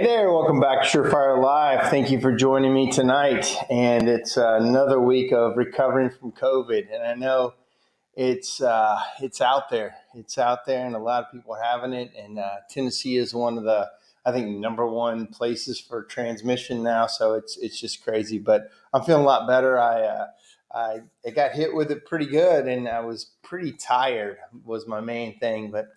Hey there, welcome back to SureFire Live. Thank you for joining me tonight. And it's another week of recovering from COVID. And I know it's out there. It's out there, and a lot of people are having it. And Tennessee is one of the, I think, number one places for transmission now. So it's just crazy. But I'm feeling a lot better. I got hit with it pretty good, and I was pretty tired was my main thing. But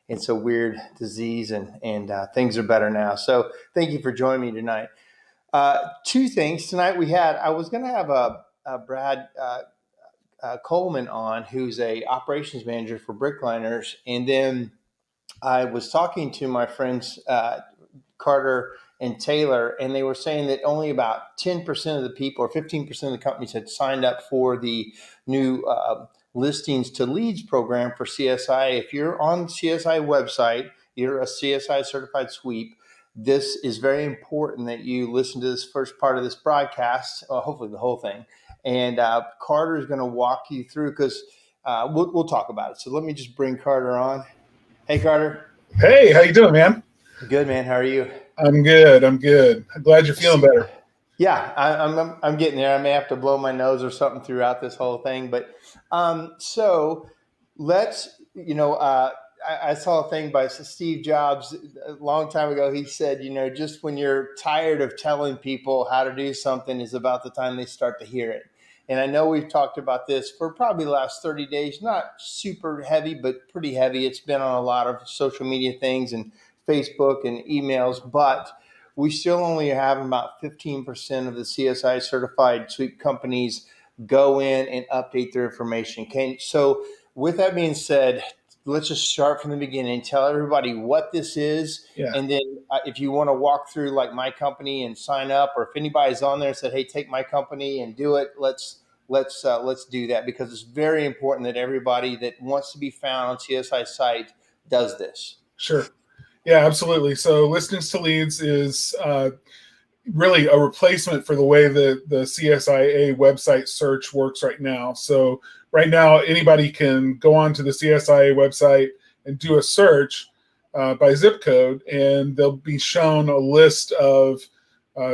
it's a weird disease, and things are better now. So thank you for joining me tonight. Two things tonight I was going to have a Brad Coulman on, who's a operations manager for Brickliners. And then I was talking to my friends, Carter and Taylor, and they were saying that only about 10% of the people or 15% of the companies had signed up for the new listings to leads program for CSI. If you're on the CSI website, you're a CSI certified sweep. This is very important that you listen to this first part of this broadcast, hopefully the whole thing. And Carter is going to walk you through, because we'll talk about it. So let me just bring Carter on. Hey, Carter. Hey, how you doing, man? Good, man. How are you? I'm good. I'm glad you're feeling better. Yeah, I'm getting there. I may have to blow my nose or something throughout this whole thing. But so let's, I saw a thing by Steve Jobs a long time ago. He said, just when you're tired of telling people how to do something is about the time they start to hear it. And I know we've talked about this for probably the last 30 days, not super heavy, but pretty heavy. It's been on a lot of social media things and Facebook and emails, but we still only have about 15% of the CSI certified sweep companies go in and update their information. So with that being said, let's just start from the beginning. Tell everybody what this is. Yeah. And then if you want to walk through like my company and sign up, or if anybody's on there and said, hey, take my company and do it, let's do that, because it's very important that everybody that wants to be found on CSI site does this. Sure. Yeah, absolutely. So listings to leads is really a replacement for the way that the CSIA website search works right now. So right now, anybody can go onto the CSIA website and do a search by zip code, and they'll be shown a list of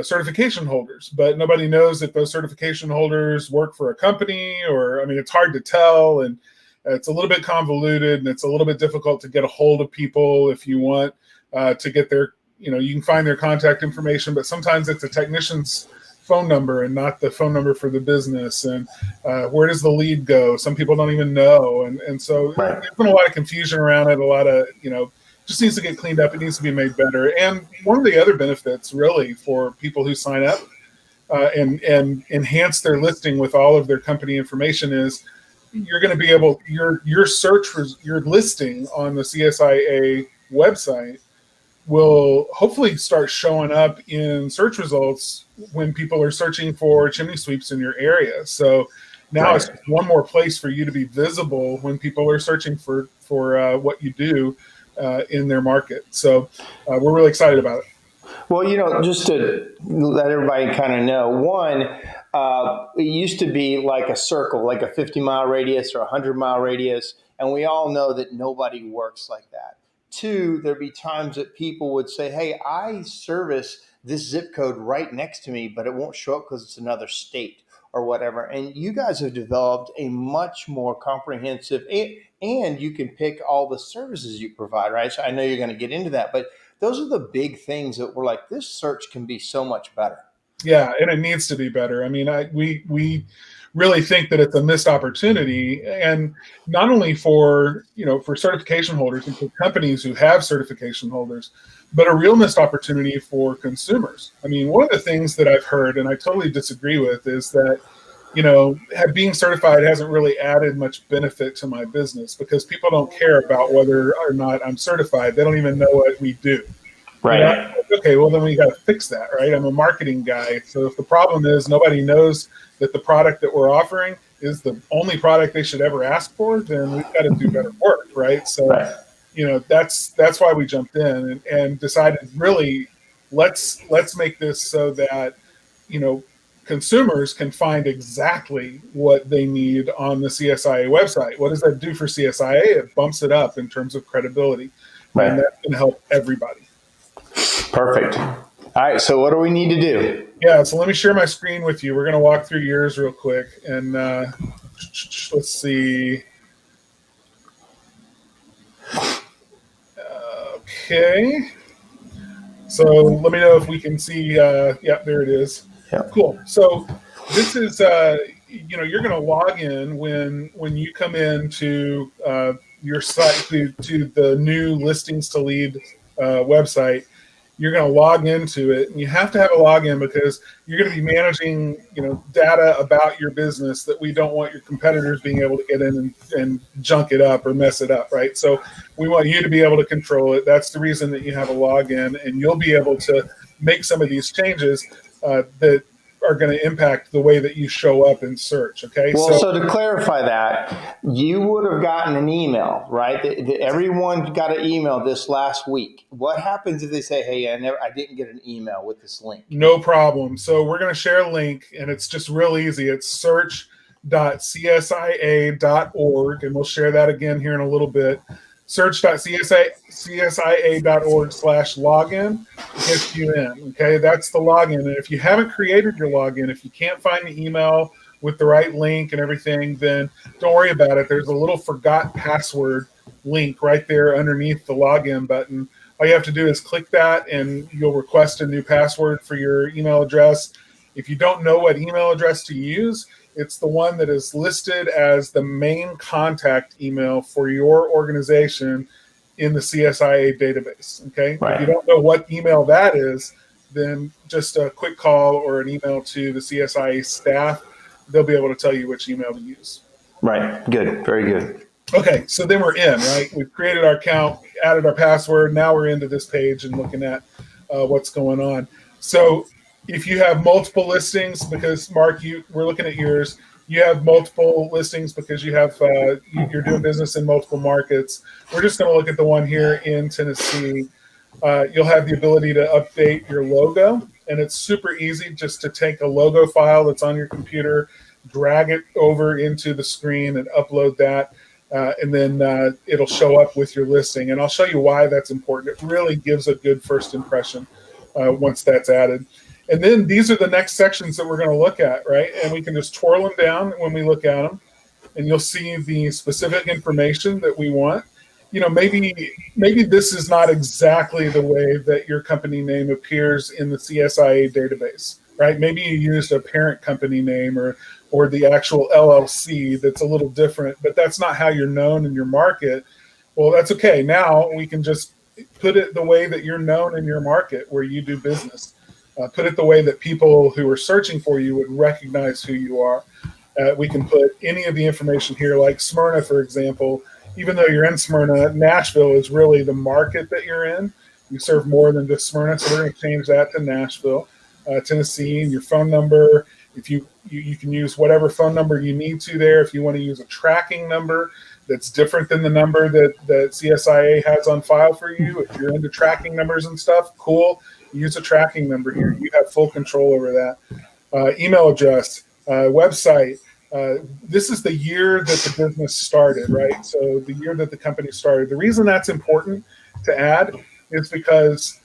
certification holders. But nobody knows if those certification holders work for a company, or, I mean, it's hard to tell, and it's a little bit convoluted, and it's a little bit difficult to get a hold of people if you want to get their, you can find their contact information, but sometimes it's a technician's phone number and not the phone number for the business. And where does the lead go? Some people don't even know. And so There's been a lot of confusion around it, a lot of, just needs to get cleaned up. It needs to be made better. And one of the other benefits really for people who sign up and enhance their listing with all of their company information is you're going to be able, your search for your listing on the CSIA website will hopefully start showing up in search results when people are searching for chimney sweeps in your area. So now It's one more place for you to be visible when people are searching for what you do in their market. So we're really excited about it. Well, just to let everybody kind of know, one, it used to be like a circle, like a 50-mile radius or a 100-mile radius, and we all know that nobody works like that. Two, there'd be times that people would say, hey, I service this zip code right next to me, but it won't show up because it's another state or whatever. And you guys have developed a much more comprehensive, and you can pick all the services you provide, right? So I know you're going to get into that, but those are the big things that we're like, this search can be so much better. Yeah, and it needs to be better. I mean, we really think that it's a missed opportunity, and not only for certification holders and for companies who have certification holders, but a real missed opportunity for consumers. I mean, one of the things that I've heard, and I totally disagree with, is that being certified hasn't really added much benefit to my business because people don't care about whether or not I'm certified. They don't even know what we do. Right. Okay, well, then we got to fix that, right? I'm a marketing guy. So if the problem is nobody knows that the product that we're offering is the only product they should ever ask for, then we've got to do better work, right? So, that's why we jumped in and decided, really, let's make this so that, consumers can find exactly what they need on the CSIA website. What does that do for CSIA? It bumps it up in terms of credibility. Right. And that can help everybody. Perfect. All right. So what do we need to do? Yeah. So let me share my screen with you. We're going to walk through yours real quick. And let's see. Okay. So let me know if we can see. Yeah, there it is. Yep. Cool. So this is, you're going to log in when you come into your site to the new Listings to Lead website. You're going to log into it, and you have to have a login because you're going to be managing, data about your business that we don't want your competitors being able to get in and junk it up or mess it up, right? So we want you to be able to control it. That's the reason that you have a login, and you'll be able to make some of these changes that are going to impact the way that you show up in search. Okay. Well, so to clarify that, you would have gotten an email, right? Everyone got an email this last week. What happens if they say, "Hey, I didn't get an email with this link"? No problem. So we're going to share a link, and it's just real easy. It's search.csia.org, and we'll share that again here in a little bit. Search.csia.org/login gets you in. Okay, that's the login. And if you haven't created your login, if you can't find the email with the right link and everything, then don't worry about it. There's a little forgot password link right there underneath the login button. All you have to do is click that, and you'll request a new password for your email address. If you don't know what email address to use, it's the one that is listed as the main contact email for your organization in the CSIA database. Okay. Right. If you don't know what email that is, then just a quick call or an email to the CSIA staff. They'll be able to tell you which email to use. Right. Good. Very good. Okay. So then we're in, right? We've created our account, added our password. Now we're into this page and looking at what's going on. So if you have multiple listings, because Mark, we're looking at yours, you have multiple listings because you have you're doing business in multiple markets. We're just going to look at the one here in Tennessee. You'll have the ability to update your logo, and it's super easy just to take a logo file that's on your computer, drag it over into the screen, and upload that, and then it'll show up with your listing. And I'll show you why that's important. It really gives a good first impression once that's added. And then these are the next sections that we're going to look at, right? And we can just twirl them down when we look at them, and you'll see the specific information that we want. Maybe this is not exactly the way that your company name appears in the CSIA database, right? Maybe you used a parent company name or the actual LLC that's a little different, but that's not how you're known in your market. Well, that's okay. Now we can just put it the way that you're known in your market where you do business. Put it the way that people who are searching for you would recognize who you are. We can put any of the information here, like Smyrna, for example. Even though you're in Smyrna, Nashville is really the market that you're in. You serve more than just Smyrna, so we're going to change that to Nashville. Tennessee, and your phone number. If you can use whatever phone number you need to there. If you want to use a tracking number that's different than the number that CSIA has on file for you, if you're into tracking numbers and stuff, cool. Use a tracking number here. You have full control over that. Email address, website. This is the year that the business started, right? So the year that the company started. The reason that's important to add is because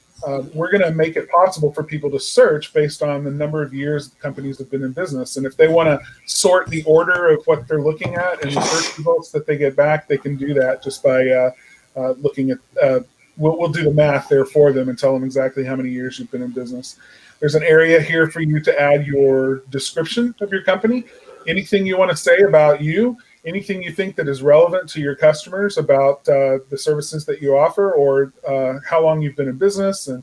we're going to make it possible for people to search based on the number of years the companies have been in business. And if they want to sort the order of what they're looking at and the search results that they get back, they can do that just by looking at We'll do the math there for them and tell them exactly how many years you've been in business. There's an area here for you to add your description of your company, anything you want to say about you, anything you think that is relevant to your customers about the services that you offer or how long you've been in business, and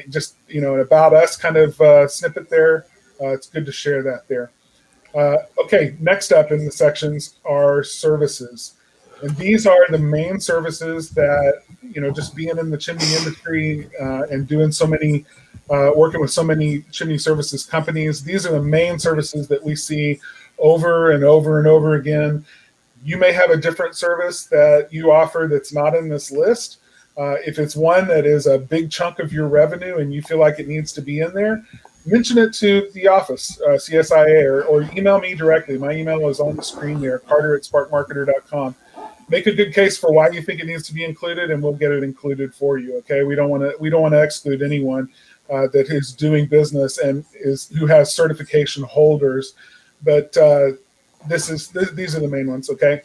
just an about us kind of snippet there. It's good to share that there. Okay, next up in the sections are services. And these are the main services that, just being in the chimney industry and doing so many, working with so many chimney services companies, these are the main services that we see over and over and over again. You may have a different service that you offer that's not in this list. If it's one that is a big chunk of your revenue and you feel like it needs to be in there, mention it to the office, CSIA, or email me directly. My email is on the screen there, carter@sparkmarketer.com. make a good case for why you think it needs to be included, and we'll get it included for you. Okay, we don't want to exclude anyone that is doing business and who has certification holders, but these are the main ones. Okay,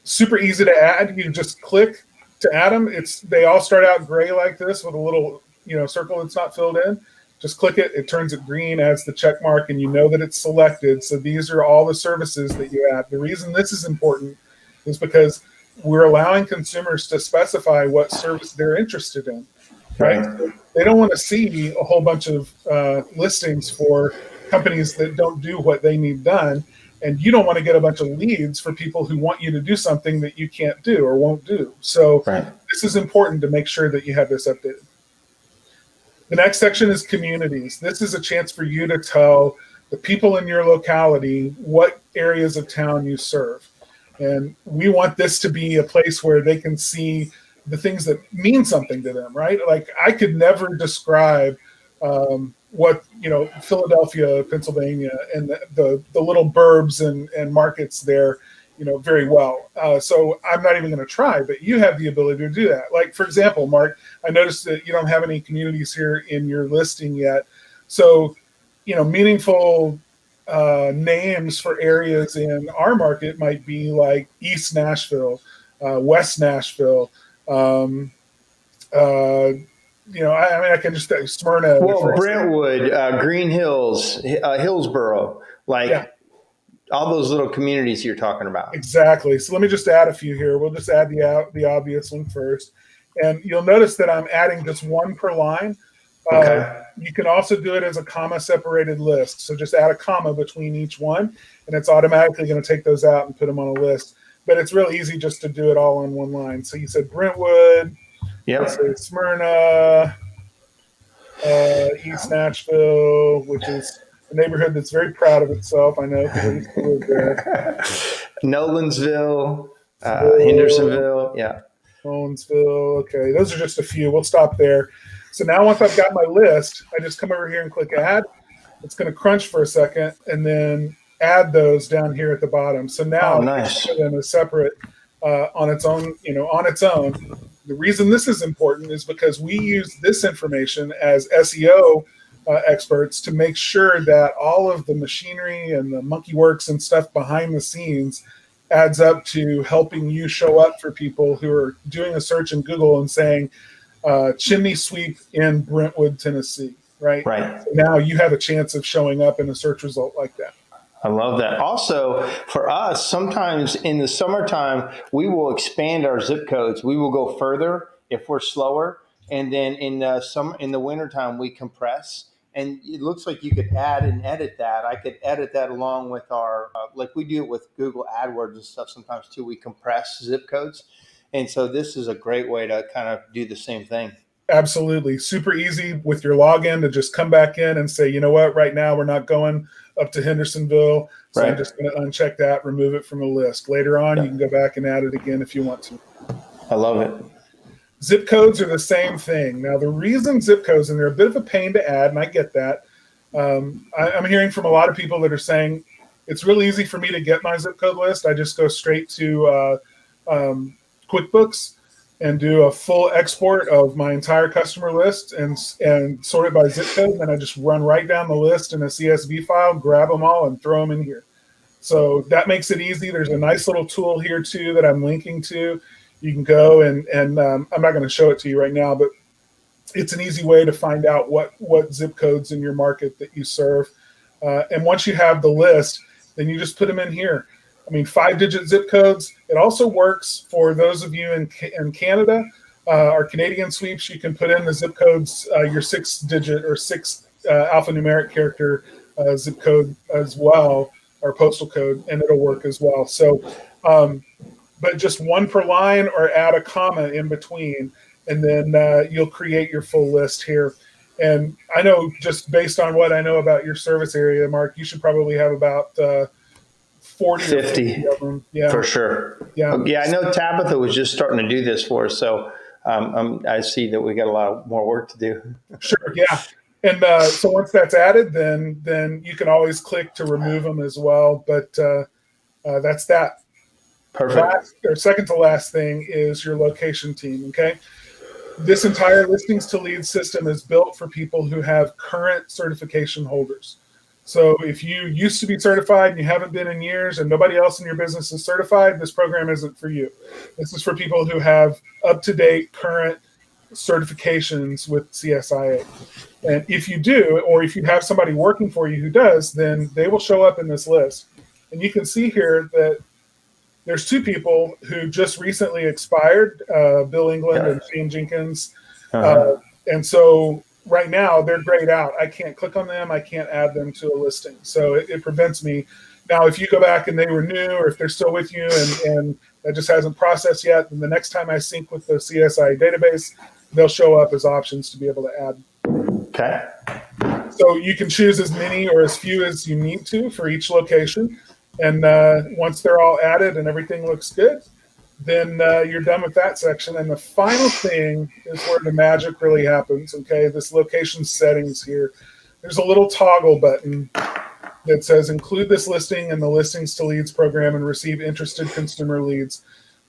super easy to add. You just click to add them. They all start out gray like this with a little circle that's not filled in. Just click it. It turns it green, adds the check mark, and you know that it's selected. So these are all the services that you add. The reason this is important is because we're allowing consumers to specify what service they're interested in. Right? So they don't want to see a whole bunch of listings for companies that don't do what they need done. And you don't want to get a bunch of leads for people who want you to do something that you can't do or won't do. So This is important to make sure that you have this updated. The next section is communities. This is a chance for you to tell the people in your locality what areas of town you serve. And we want this to be a place where they can see the things that mean something to them, right? Like I could never describe what Philadelphia, Pennsylvania, and the little burbs and markets there, very well. So I'm not even going to try, but you have the ability to do that. Like for example, Mark, I noticed that you don't have any communities here in your listing yet. So meaningful names for areas in our market might be like East Nashville, West Nashville. I can just Smyrna. Well, Brentwood, Green Hills, Hillsboro, all those little communities you're talking about. Exactly. So let me just add a few here. We'll just add the obvious one first. And you'll notice that I'm adding just one per line. Okay. You can also do it as a comma separated list. So just add a comma between each one, and it's automatically going to take those out and put them on a list. But it's real easy just to do it all on one line. So you said Brentwood, let's say Smyrna, East Nashville, which is a neighborhood that's very proud of itself. I know because I used to live there. Nolensville, Hendersonville, Owensville. Okay, those are just a few. We'll stop there. So now once I've got my list, I just come over here and click add. It's going to crunch for a second and then add those down here at the bottom. So now nice. Them is separate on its own, on its own. The reason this is important is because we use this information as SEO experts to make sure that all of the machinery and the monkey works and stuff behind the scenes adds up to helping you show up for people who are doing a search in Google and saying chimney sweep in Brentwood, Tennessee, right? So now you have a chance of showing up in a search result like that. I love that. Also, for us, sometimes in the summertime, we will expand our zip codes. We will go further if we're slower. And then in the wintertime, we compress. And it looks like you could add and edit that. I could edit that along with our, like we do it with Google AdWords and stuff sometimes too. We compress zip codes. And so this is a great way to kind of do the same thing. Absolutely. Super easy with your login to just come back in and say, you know what, right now we're not going up to Hendersonville. So I'm just going to uncheck that, remove it from the list. Later on, you can go back and add it again if you want to. I love it. Zip codes are the same thing. Now, the reason zip codes, and they're a bit of a pain to add, and I get that. I'm hearing from a lot of people that are saying, it's really easy for me to get my zip code list. I just go straight to QuickBooks and do a full export of my entire customer list and sort it by zip code. And I just run right down the list in a CSV file, grab them all and throw them in here. So that makes it easy. There's a nice little tool here too that I'm linking to. You can go and I'm not going to show it to you right now, but it's an easy way to find out what zip codes in your market that you serve. And once you have the list, then you just put them in here. I mean, 5-digit zip codes. It also works for those of you in Canada. Our Canadian sweeps, you can put in the zip codes, your 6-digit or 6 alphanumeric character zip code as well, or postal code, and it'll work as well. So, but just one per line or add a comma in between, and then you'll create your full list here. And I know just based on what I know about your service area, Mark, you should probably have about 40 50 or 50 of them. Yeah, for sure. Yeah, I know Tabitha was just starting to do this for us, so I see that we got a lot more work to do. Sure, yeah. And so once that's added, then you can always click to remove them as well. But that's that. Perfect. Second to last thing is your location team. Okay. This entire listings to leads system is built for people who have current certification holders. So if you used to be certified and you haven't been in years and nobody else in your business is certified, this program isn't for you. This is for people who have up-to-date current certifications with CSIA. And if you do, or if you have somebody working for you who does, then they will show up in this list. And you can see here that there's two people who just recently expired, Bill England and Shane Jenkins. And so right now they're grayed out. I can't click on them. I can't add them to a listing. So it prevents me. Now, if you go back and they were new, or if they're still with you and that just hasn't processed yet, then the next time I sync with the CSI database, they'll show up as options to be able to add. Okay. So you can choose as many or as few as you need to for each location. And once they're all added and everything looks good, then you're done with that section. And the final thing is where the magic really happens. Okay, this location settings here. There's a little toggle button that says include this listing in the listings to leads program and receive interested consumer leads.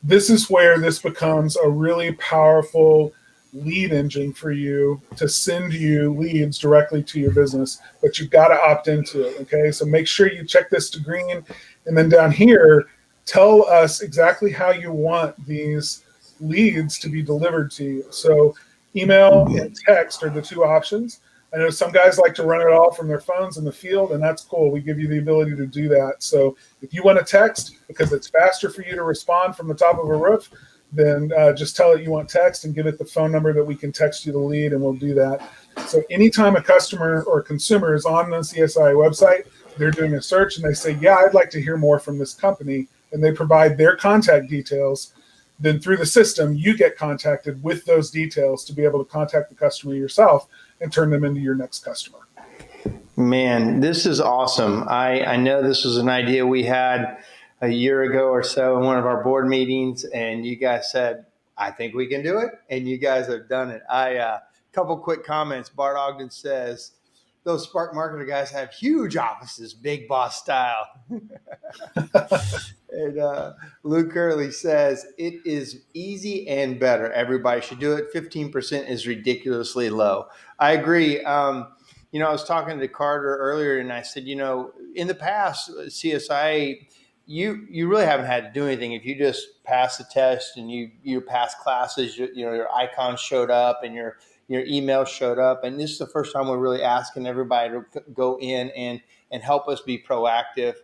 This is where this becomes a really powerful lead engine for you to send you leads directly to your business, but you've got to opt into it. Okay, so make sure you check this to green, and then down here, tell us exactly how you want these leads to be delivered to you. So email and text are the two options. I know some guys like to run it all from their phones in the field, and that's cool. We give you the ability to do that. So if you want to text because it's faster for you to respond from the top of a roof, then just tell it you want text and give it the phone number that we can text you the lead, and we'll do that. So anytime a customer or consumer is on the CSI website, they're doing a search and they say, yeah, I'd like to hear more from this company, and they provide their contact details, then through the system, you get contacted with those details to be able to contact the customer yourself and turn them into your next customer. Man, this is awesome. I know this was an idea we had a year ago or so in one of our board meetings, and you guys said, I think we can do it, and you guys have done it. Couple quick comments. Bart Ogden says, those Spark Marketer guys have huge offices, big boss style. And Luke Curley says, it is easy and better. Everybody should do it. 15% is ridiculously low. I agree. I was talking to Carter earlier, and I said, in the past, CSI, you really haven't had to do anything. If you just pass the test and you pass classes, your icons showed up and your email showed up. And this is the first time we're really asking everybody to go in and help us be proactive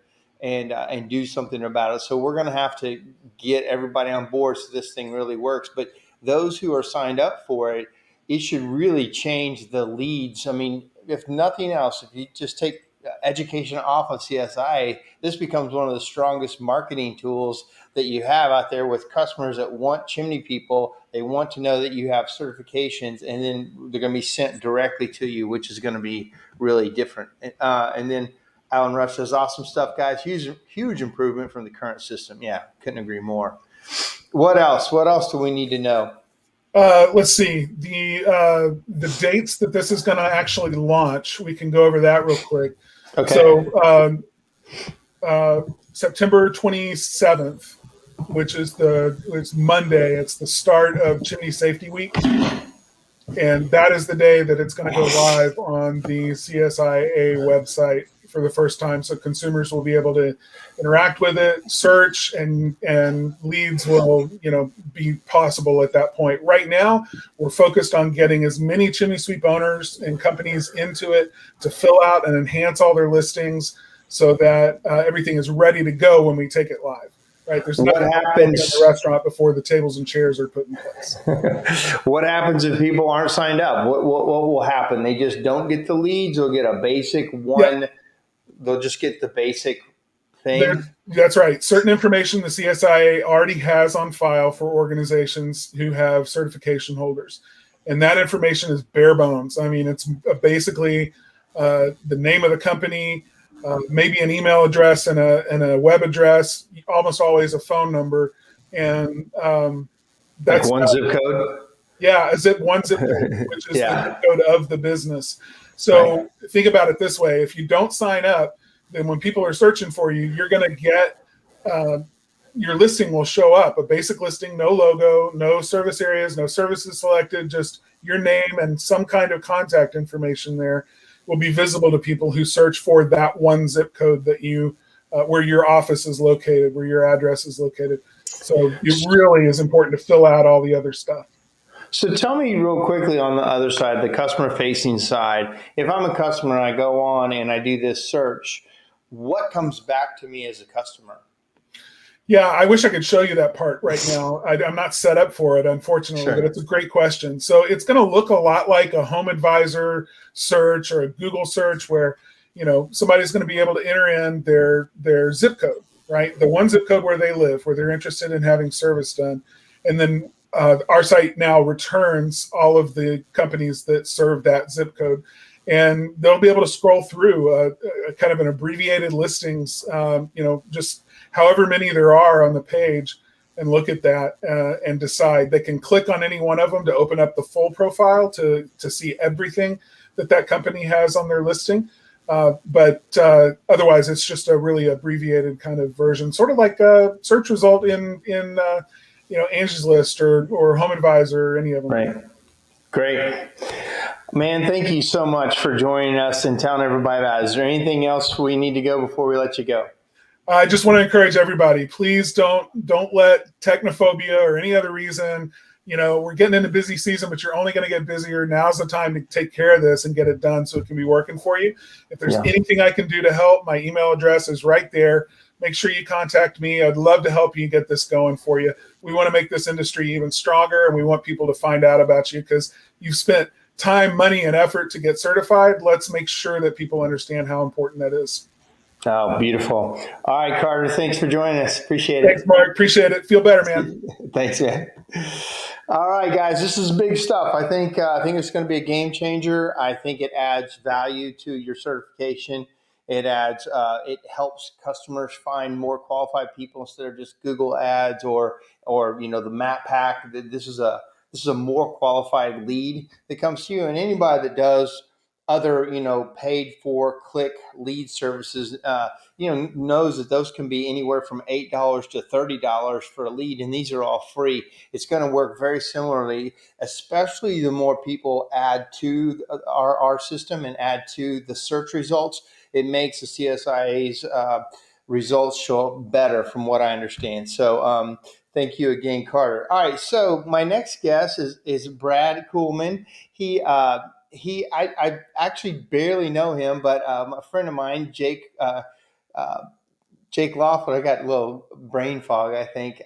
and do something about it. So we're going to have to get everybody on board so this thing really works. But those who are signed up for it, it should really change the leads. I mean, if nothing else, if you just take education off of CSI, this becomes one of the strongest marketing tools that you have out there with customers that want chimney people. They want to know that you have certifications, and then they're going to be sent directly to you, which is going to be really different. And then Alan Rush says, awesome stuff, guys. Huge improvement from the current system. Yeah, couldn't agree more. What else? What else do we need to know? Let's see. The dates that this is going to actually launch, we can go over that real quick. Okay. So September 27th, which is it's Monday. It's the start of Chimney Safety Week. And that is the day that it's going to go live on the CSIA website for the first time. So consumers will be able to interact with it, search, and leads will, be possible at that point. Right now, we're focused on getting as many chimney sweep owners and companies into it to fill out and enhance all their listings so that everything is ready to go when we take it live. Right? There's nothing happens in the restaurant before the tables and chairs are put in place. What happens if people aren't signed up? What will happen? They just don't get the leads. They'll get a basic one. Yep. They'll just get the basic thing. That's right. Certain information the CSIA already has on file for organizations who have certification holders. And that information is bare bones. I mean, it's basically the name of the company, maybe an email address and a web address, almost always a phone number. And that's like one zip code? Yeah, one zip code, which is the zip code of the business. So think about it this way. If you don't sign up, then when people are searching for you, you're going to get your listing will show up, a basic listing, no logo, no service areas, no services selected, just your name and some kind of contact information there will be visible to people who search for that one zip code that you, where your office is located, where your address is located. So it really is important to fill out all the other stuff. So tell me real quickly on the other side, the customer facing side, if I'm a customer and I go on and I do this search, what comes back to me as a customer? Yeah, I wish I could show you that part right now. I'm not set up for it, unfortunately, Sure. but it's a great question. So it's going to look a lot like a Home Advisor search or a Google search where, somebody's going to be able to enter in their zip code, right? The one zip code where they live, where they're interested in having service done. And then our site now returns all of the companies that serve that zip code. And they'll be able to scroll through a kind of an abbreviated listings, just however many there are on the page, and look at that and decide. They can click on any one of them to open up the full profile to see everything that company has on their listing. But otherwise, it's just a really abbreviated kind of version, sort of like a search result in Angie's List or Home Advisor or any of them. Right. Great. Man, thank you so much for joining us and telling everybody about it. Is there anything else we need to go before we let you go? I just want to encourage everybody, please don't let technophobia or any other reason, we're getting into busy season, but you're only going to get busier. Now's the time to take care of this and get it done so it can be working for you. If there's anything I can do to help, my email address is right there. Make sure you contact me. I'd love to help you get this going for you. We want to make this industry even stronger, and we want people to find out about you because you've spent time, money, and effort to get certified. Let's make sure that people understand how important that is. Oh, beautiful. All right, Carter, thanks for joining us. Appreciate it. Thanks, Mark. Appreciate it. Feel better, man. Thanks, man. All right, guys, this is big stuff. I think it's going to be a game changer. I think it adds value to your certification. It helps customers find more qualified people instead of just Google ads or the map pack. This is a more qualified lead that comes to you, and anybody that does other paid for click lead services knows that those can be anywhere from $8 to $30 for a lead, and these are all free. It's going to work very similarly, especially the more people add to our system and add to the search results. It makes the CSIA's results show up better, from what I understand. So thank you again, Carter. All right, so my next guest is Brad Coulman. I actually barely know him, but a friend of mine, Jake Lawford, I got a little brain fog, I think,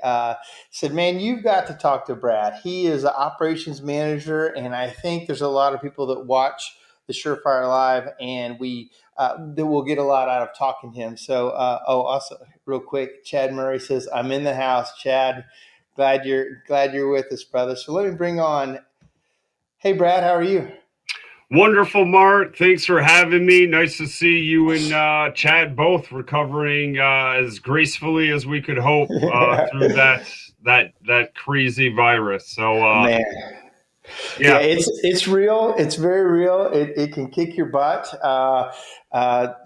said, man, you've got to talk to Brad. He is an operations manager, and I think there's a lot of people that watch the SureFire Live, and that will get a lot out of talking to him. So, also, real quick, Chad Murray says, I'm in the house. Chad, glad you're with us, brother. So let me bring on, hey, Brad, how are you? Wonderful, Mark. Thanks for having me. Nice to see you and Chad both recovering as gracefully as we could hope through that crazy virus. So, man, yeah, it's real. It's very real. It can kick your butt.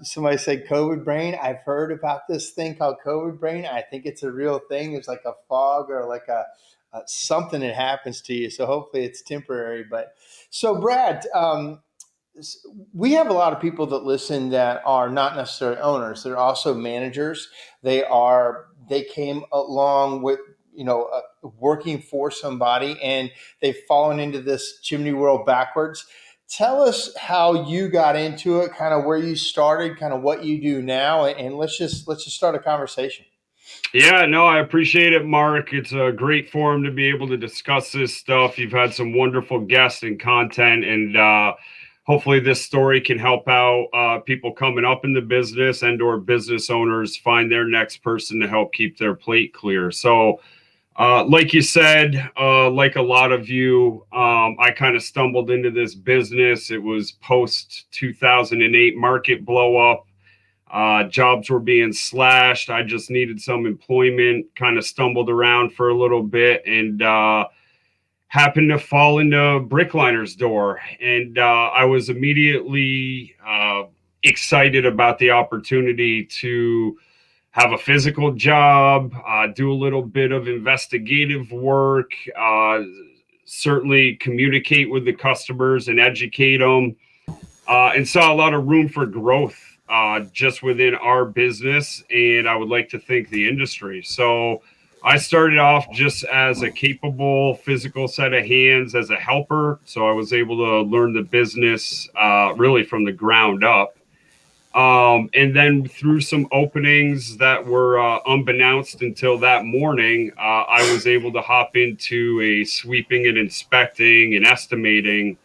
Somebody said COVID brain. I've heard about this thing called COVID brain. I think it's a real thing. It's like a fog or like something that happens to you. So hopefully it's temporary. But so Brad, we have a lot of people that listen that are not necessarily owners. They're also managers. They came along with, working for somebody, and they've fallen into this chimney world backwards. Tell us how you got into it, kind of where you started, kind of what you do now, and let's just start a conversation. Yeah, no, I appreciate it, Mark. It's a great forum to be able to discuss this stuff. You've had some wonderful guests and content, and hopefully this story can help out people coming up in the business and or business owners find their next person to help keep their plate clear. So like you said, like a lot of you, I kind of stumbled into this business. It was post 2008 market blow up. Jobs were being slashed. I just needed some employment, kind of stumbled around for a little bit, and happened to fall into Brickliners' door. And I was immediately excited about the opportunity to have a physical job, do a little bit of investigative work, certainly communicate with the customers and educate them, and saw a lot of room for growth just within our business. And I would like to think the industry. So I started off just as a capable physical set of hands as a helper. So I was able to learn the business really from the ground up. And then through some openings that were unbeknownst until that morning, I was able to hop into a sweeping and inspecting and estimating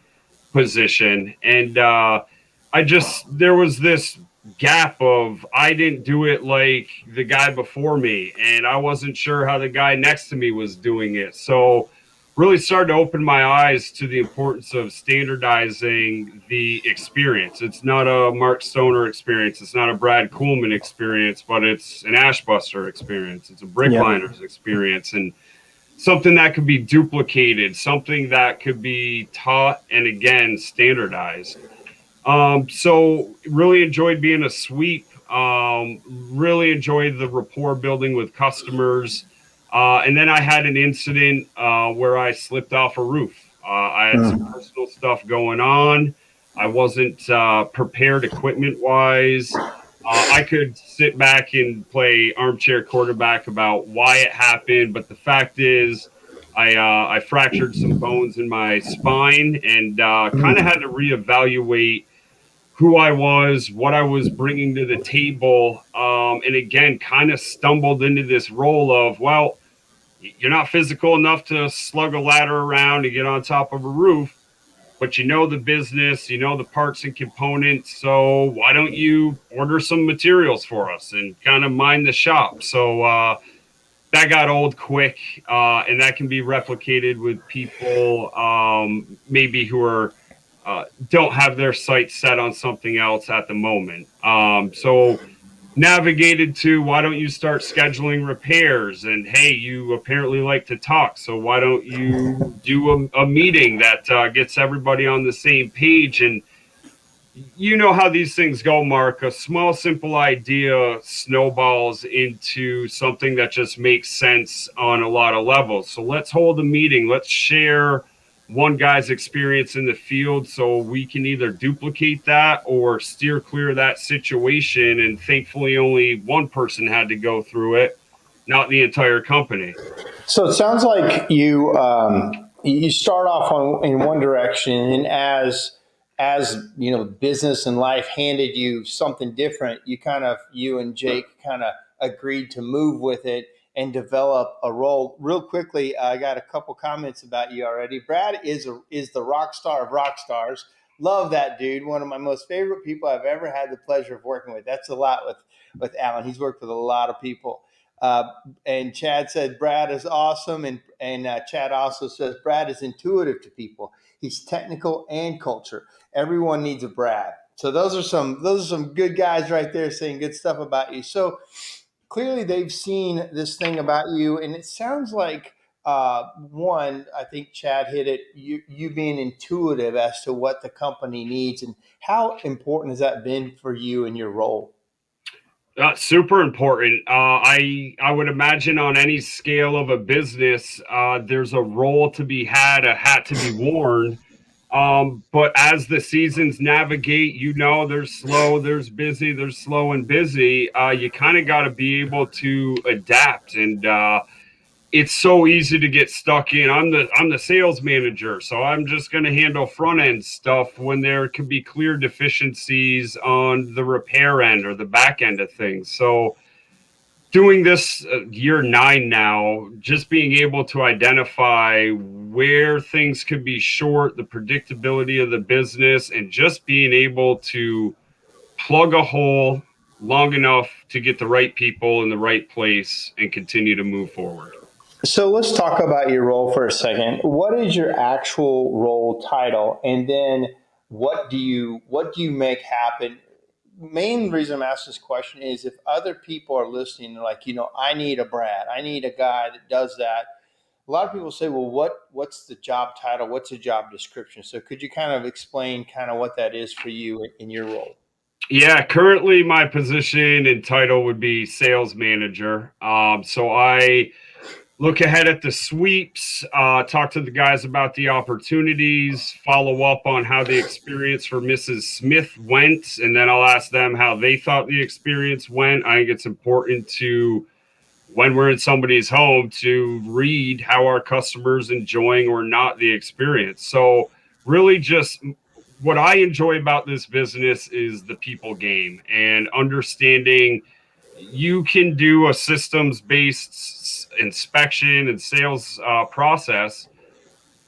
position. And there was this gap of, I didn't do it like the guy before me, and I wasn't sure how the guy next to me was doing it. So really started to open my eyes to the importance of standardizing the experience. It's not a Mark Stoner experience. It's not a Brad Coulman experience, but it's an Ashbuster experience. It's a Brickliners experience, and something that could be duplicated, something that could be taught and again standardized. So really enjoyed being a sweep. Really enjoyed the rapport building with customers. And then I had an incident where I slipped off a roof. I had some personal stuff going on. I wasn't prepared equipment wise. I could sit back and play armchair quarterback about why it happened, but the fact is, I fractured some bones in my spine and kind of had to reevaluate who I was, what I was bringing to the table, and again, kind of stumbled into this role of, well, you're not physical enough to slug a ladder around and get on top of a roof, but you know the business, you know the parts and components, so why don't you order some materials for us and kind of mind the shop? So that got old quick, and that can be replicated with people maybe who are don't have their sights set on something else at the moment. So navigated to, why don't you start scheduling repairs? And hey, you apparently like to talk, so why don't you do a meeting that gets everybody on the same page? And you know how these things go, Mark. A small, simple idea snowballs into something that just makes sense on a lot of levels. So let's hold a meeting. Let's share one guy's experience in the field so we can either duplicate that or steer clear of that situation. And thankfully, only one person had to go through it, not the entire company. So it sounds like you start off in one direction, and as you know, business and life handed you something different, you and Jake kind of agreed to move with it and develop a role. Real quickly, I got a couple comments about you already. Brad is the rock star of rock stars. Love that dude. One of my most favorite people I've ever had the pleasure of working with. That's a lot with Alan. He's worked with a lot of people. And Chad said Brad is awesome, and Chad also says Brad is intuitive to people. He's technical and culture. Everyone needs a Brad. So those are some good guys right there saying good stuff about you. So clearly they've seen this thing about you, and it sounds like one, I think Chad hit it, you being intuitive as to what the company needs. And how important has that been for you in your role? Super important. I would imagine on any scale of a business, there's a role to be had, a hat to be worn. But as the seasons navigate, you know, there's slow, there's busy, there's slow and busy. You kind of got to be able to adapt, and it's so easy to get stuck in. I'm the sales manager, so I'm just going to handle front end stuff when there could be clear deficiencies on the repair end or the back end of things. So doing this year 9 now, just being able to identify where things could be short, the predictability of the business, and just being able to plug a hole long enough to get the right people in the right place and continue to move forward. So let's talk about your role for a second. What is your actual role title? And then what do you make happen? Main reason I'm asking this question is if other people are listening, they're like, I need a Brad. I need a guy that does that. A lot of people say, well, what's the job title? What's the job description? So could you kind of explain kind of what that is for you in your role? Yeah, currently my position and title would be sales manager. So I look ahead at the sweeps, talk to the guys about the opportunities, follow up on how the experience for Mrs. Smith went, and then I'll ask them how they thought the experience went. I think it's important to, when we're in somebody's home, to read how our customers enjoying or not the experience. So really just what I enjoy about this business is the people game and understanding you can do a systems based inspection and sales process,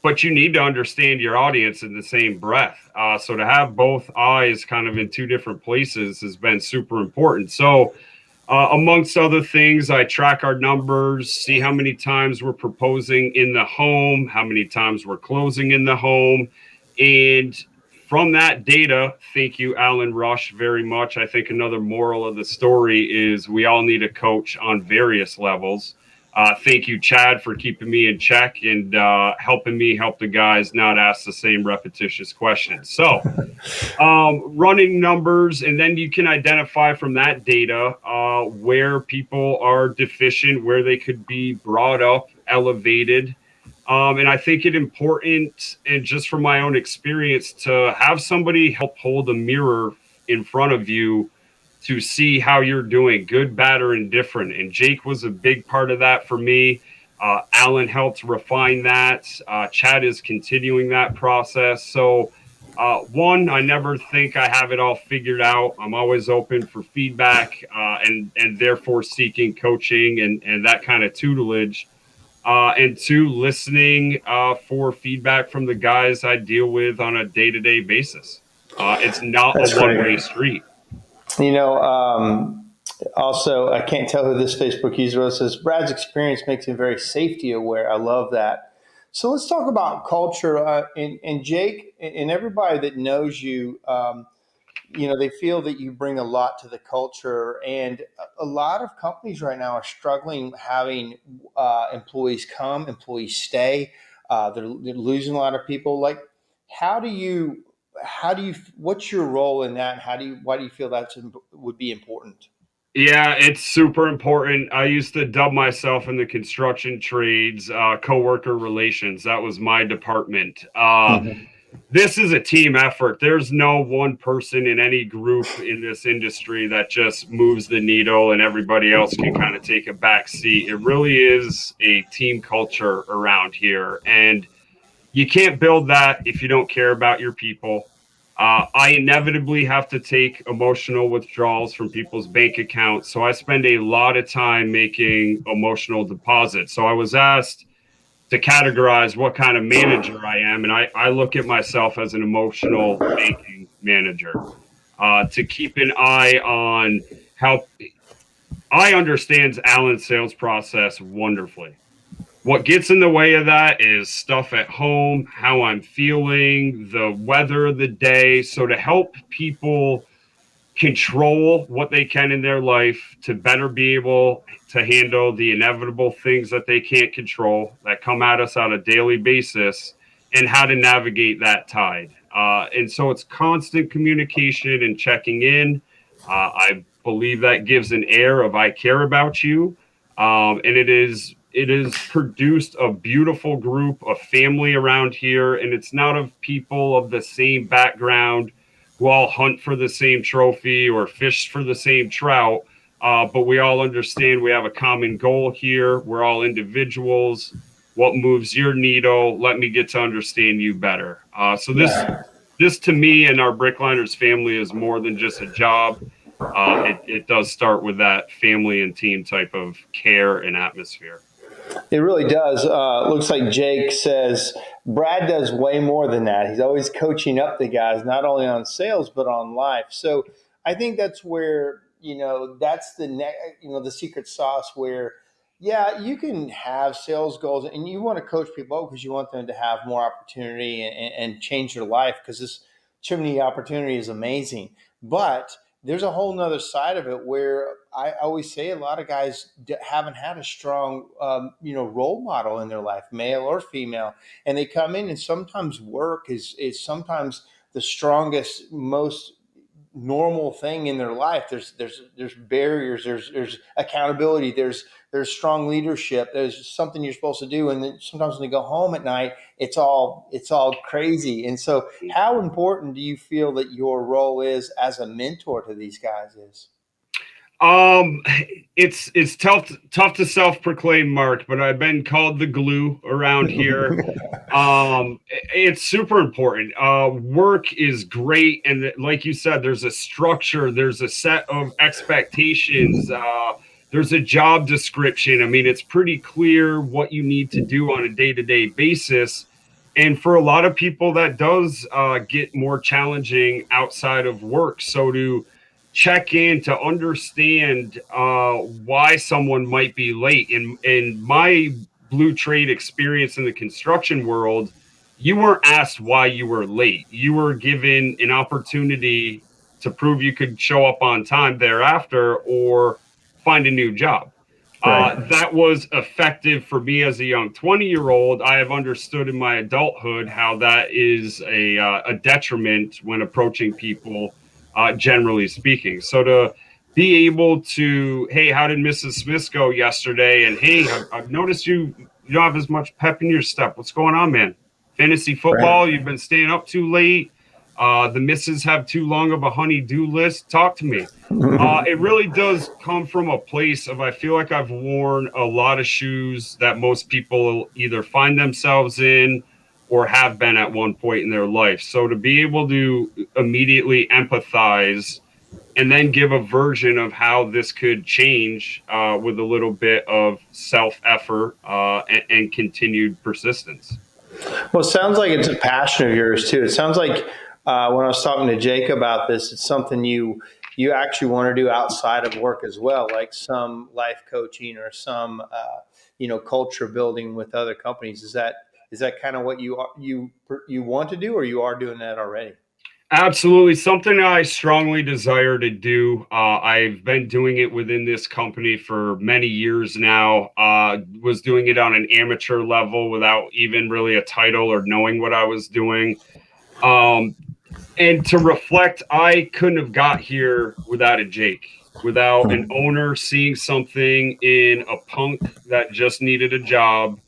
but you need to understand your audience in the same breath. So to have both eyes kind of in two different places has been super important. So amongst other things, I track our numbers, see how many times we're proposing in the home, how many times we're closing in the home. And from that data, thank you, Alan Rush, very much. I think another moral of the story is we all need a coach on various levels. Thank you, Chad, for keeping me in check and helping me help the guys not ask the same repetitious questions. So, running numbers, and then you can identify from that data where people are deficient, where they could be brought up, elevated. And I think it important, and just from my own experience, to have somebody help hold a mirror in front of you to see how you're doing, good, bad, or indifferent. And Jake was a big part of that for me. Alan helped refine that. Chad is continuing that process. So, one, I never think I have it all figured out. I'm always open for feedback and therefore seeking coaching and that kind of tutelage. And two, listening for feedback from the guys I deal with on a day-to-day basis. It's not That's a one-way great. street. You know, also, I can't tell who this Facebook user was. Says Brad's experience makes him very safety aware. I love that. So let's talk about culture. And Jake and everybody that knows you, they feel that you bring a lot to the culture. And a lot of companies right now are struggling having employees come, employees stay. They're losing a lot of people. Like, how do you, what's your role in that? Why do you feel that would be important? Yeah, it's super important. I used to dub myself in the construction trades, coworker relations. That was my department. Mhm. This is a team effort. There's no one person in any group in this industry that just moves the needle and everybody else can kind of take a back seat. It really is a team culture around here. And you can't build that if you don't care about your people. I inevitably have to take emotional withdrawals from people's bank accounts. So I spend a lot of time making emotional deposits. So I was asked to categorize what kind of manager I am. And I look at myself as an emotional banking manager to keep an eye on how I understand Alan's sales process wonderfully. What gets in the way of that is stuff at home, how I'm feeling, the weather of the day. So to help people control what they can in their life to better be able to handle the inevitable things that they can't control that come at us on a daily basis and how to navigate that tide. And so it's constant communication and checking in. I believe that gives an air of I care about you. And it is produced a beautiful group of family around here. And it's not of people of the same background who all hunt for the same trophy or fish for the same trout. But we all understand we have a common goal here. We're all individuals. What moves your needle? Let me get to understand you better. So this Yeah. this to me and our Brickliners family is more than just a job. It does start with that family and team type of care and atmosphere. It really does. Looks like Jake says Brad does way more than that. He's always coaching up the guys, not only on sales but on life. So I think that's where that's the secret sauce. Where yeah, you can have sales goals and you want to coach people because you want them to have more opportunity and change their life because this chimney opportunity is amazing, but there's a whole nother side of it where I always say a lot of guys haven't had a strong, role model in their life, male or female, and they come in and sometimes work is sometimes the strongest, most normal thing in their life. There's barriers, there's accountability, there's strong leadership, there's something you're supposed to do, and then sometimes when they go home at night, it's all crazy. And so how important do you feel that your role is as a mentor to these guys is? It's tough to self-proclaim, Mark, but I've been called the glue around here. It's super important. Work is great, and like you said, there's a structure, there's a set of expectations, there's a job description. I mean, it's pretty clear what you need to do on a day-to-day basis. And for a lot of people, that does get more challenging outside of work. So to check in to understand why someone might be late. In my blue trade experience in the construction world, you weren't asked why you were late. You were given an opportunity to prove you could show up on time thereafter or find a new job. Right. That was effective for me as a young 20-year-old. I have understood in my adulthood how that is a detriment when approaching people, generally speaking. So to be able to, hey, how did Mrs. Smith go yesterday? And hey, I've noticed you don't have as much pep in your step. What's going on, man? Fantasy football, right. You've been staying up too late. The misses have too long of a honey-do list. Talk to me. It really does come from a place of, I feel like I've worn a lot of shoes that most people either find themselves in or have been at one point in their life. So to be able to immediately empathize and then give a version of how this could change with a little bit of self-effort and continued persistence. Well, it sounds like it's a passion of yours too. It sounds like when I was talking to Jake about this, it's something you actually want to do outside of work as well, like some life coaching or some culture building with other companies. Is that kind of what you want to do, or you are doing that already? Absolutely. Something I strongly desire to do. I've been doing it within this company for many years now. Was doing it on an amateur level without even really a title or knowing what I was doing. And to reflect, I couldn't have got here without a Jake, without an owner seeing something in a punk that just needed a job.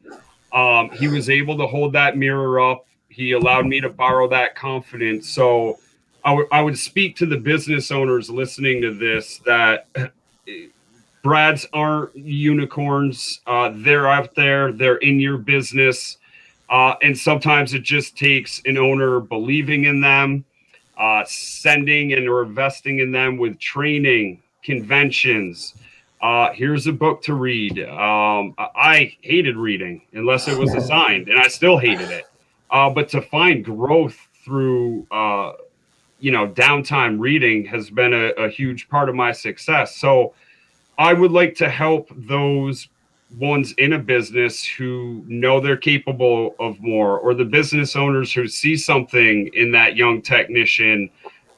He was able to hold that mirror up. He allowed me to borrow that confidence. So I would speak to the business owners listening to this that Brads aren't unicorns. They're out there. They're in your business. And sometimes it just takes an owner believing in them, sending and or investing in them with training, conventions. Here's a book to read. I hated reading unless it was assigned, and I still hated it. But to find growth through, downtime reading has been a huge part of my success. So I would like to help those ones in a business who know they're capable of more, or the business owners who see something in that young technician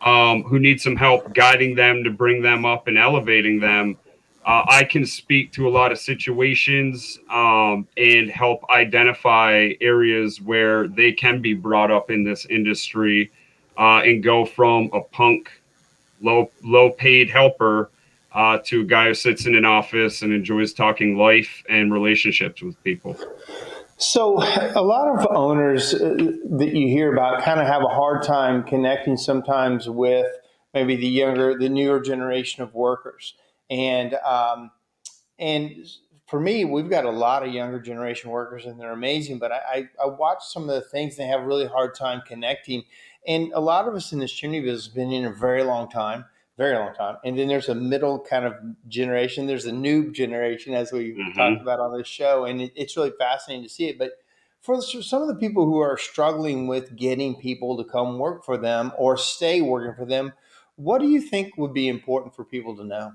who need some help guiding them to bring them up and elevating them. I can speak to a lot of situations and help identify areas where they can be brought up in this industry and go from a punk, low paid helper to a guy who sits in an office and enjoys talking life and relationships with people. So a lot of owners that you hear about kind of have a hard time connecting sometimes with maybe the newer generation of workers. And for me, we've got a lot of younger generation workers, and they're amazing. But I watch some of the things, they have a really hard time connecting. And a lot of us in this chimney business have been in a very long time. And then there's a middle kind of generation. There's a noob generation, as we talked about on this show. And it's really fascinating to see it. But for some of the people who are struggling with getting people to come work for them or stay working for them, what do you think would be important for people to know?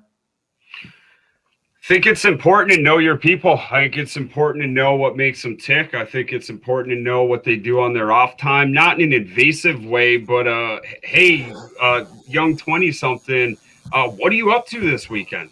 I think it's important to know your people. I think it's important to know what makes them tick. I think it's important to know what they do on their off time, not in an invasive way, but hey, young 20-something, what are you up to this weekend?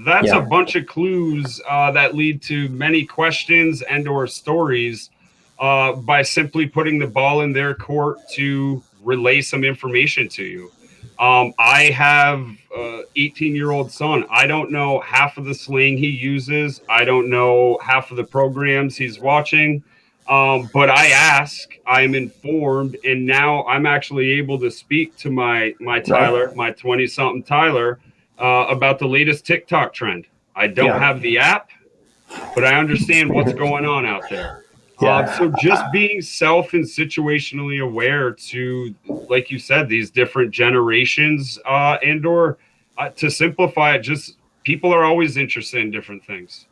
That's a bunch of clues that lead to many questions and or stories by simply putting the ball in their court to relay some information to you. I have a 18-year-old son. I don't know half of the slang he uses. I don't know half of the programs he's watching. But I ask, I'm informed, and now I'm actually able to speak to my Right. Tyler, my 20-something Tyler, about the latest TikTok trend. I don't Yeah. have the app, but I understand what's going on out there. So just Yeah. being self and situationally aware to, like you said, these different generations, and or to simplify it, just people are always interested in different things.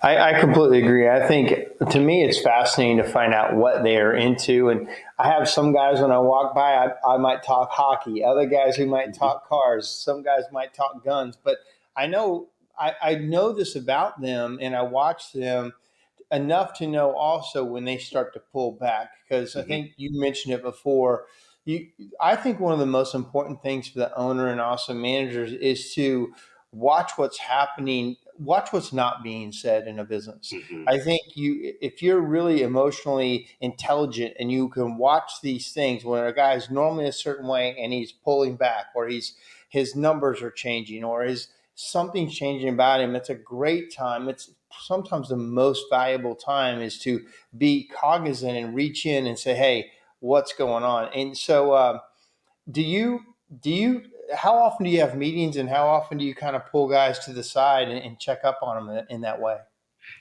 I completely agree. I think to me, it's fascinating to find out what they are into. And I have some guys when I walk by, I might talk hockey, other guys who might Mhm. talk cars, some guys might talk guns. But I know I know this about them, and I watch them enough to know also when they start to pull back. Because I Mhm. think you mentioned it before. You, I think one of the most important things for the owner and also managers is to watch what's happening, watch what's not being said in a business. Mhm. I think if you're really emotionally intelligent and you can watch these things when a guy is normally a certain way and he's pulling back, or his numbers are changing, or his something's changing about him, it's a great time. It's sometimes the most valuable time is to be cognizant and reach in and say, "Hey, what's going on?" And so, do you do you how often do you have meetings, and how often do you kind of pull guys to the side and check up on them in that way?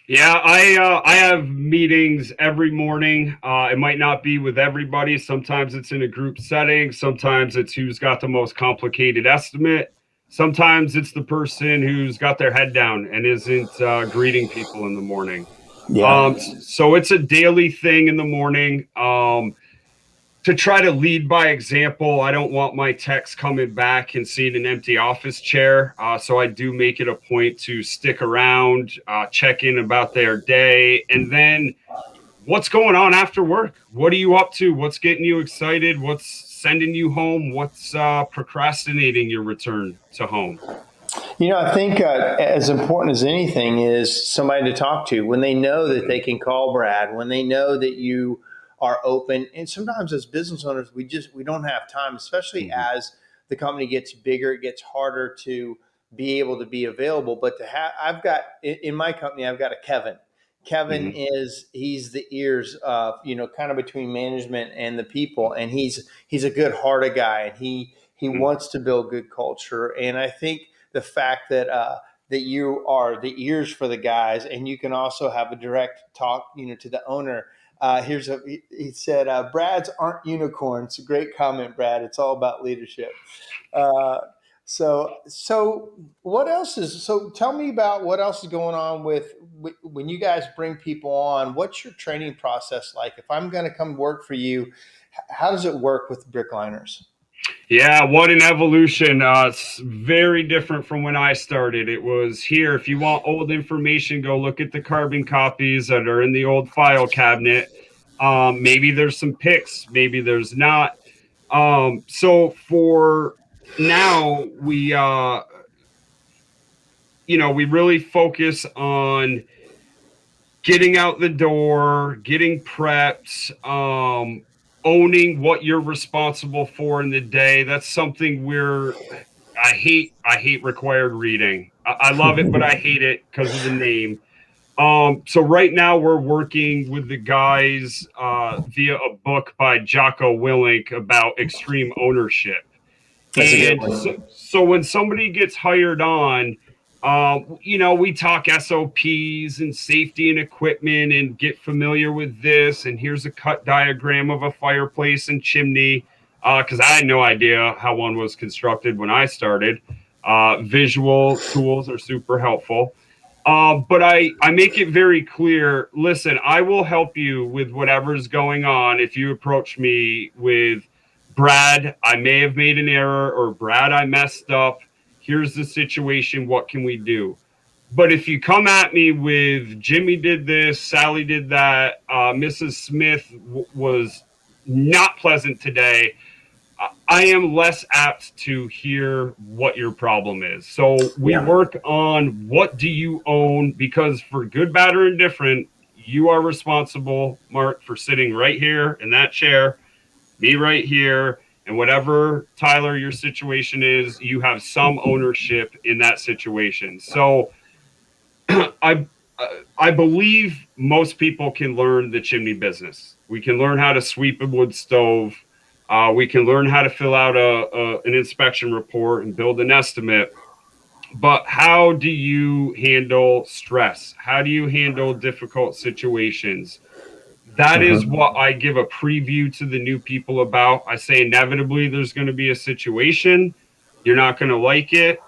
Yeah, I have meetings every morning. It might not be with everybody. Sometimes it's in a group setting. Sometimes it's who's got the most complicated estimate. Sometimes it's the person who's got their head down and isn't greeting people in the morning. Yeah. So it's a daily thing in the morning. To try to lead by example. I don't want my techs coming back and seeing an empty office chair. So I do make it a point to stick around, check in about their day, and then what's going on after work? What are you up to? What's getting you excited? What's sending you home? What's procrastinating your return to home? I think as important as anything is somebody to talk to when they know that Mhm. they can call Brad, when they know that you are open. And sometimes as business owners, we don't have time, especially Mhm. as the company gets bigger. It gets harder to be able to be available. But to have, I've got in my company, I've got a Kevin. Kevin Mhm. is he's the ears of kind of between management and the people, and he's a good hearted guy, and he Mhm. wants to build good culture. And I think the fact that you are the ears for the guys, and you can also have a direct talk, to the owner. He said, Brad's aren't unicorns. Great comment, Brad. It's all about leadership. Uh, so what else is, so tell me about what else is going on with when you guys bring people on, what's your training process like? If I'm going to come work for you, how does it work with Brickliners? Yeah, what an evolution. It's very different from when I started. It was here. If you want old information, go look at the carbon copies that are in the old file cabinet. Maybe there's some pics, maybe there's not. So for now, we really focus on getting out the door, getting prepped, owning what you're responsible for in the day. That's something I hate required reading. I love it, but I hate it because of the name. So right now we're working with the guys via a book by Jocko Willink about extreme ownership. That's a good And one. so when somebody gets hired on, we talk SOPs and safety and equipment and get familiar with this. And here's a cut diagram of a fireplace and chimney, because I had no idea how one was constructed when I started. Visual tools are super helpful. But I make it very clear, listen, I will help you with whatever's going on. If you approach me with, Brad, I may have made an error, or Brad, I messed up. Here's the situation. What can we do? But if you come at me with Jimmy did this, Sally did that, Mrs. Smith was not pleasant today, I am less apt to hear what your problem is. So we Yeah. work on what do you own, because for good, bad, or indifferent, you are responsible, Mark, for sitting right here in that chair, me right here, And whatever, Tyler, your situation is, you have some ownership in that situation. So I I believe most people can learn the chimney business. We can learn how to sweep a wood stove. We can learn how to fill out an inspection report and build an estimate. But how do you handle stress? How do you handle difficult situations? That is what I give a preview to the new people about. I say inevitably there's going to be a situation. You're not going to like it.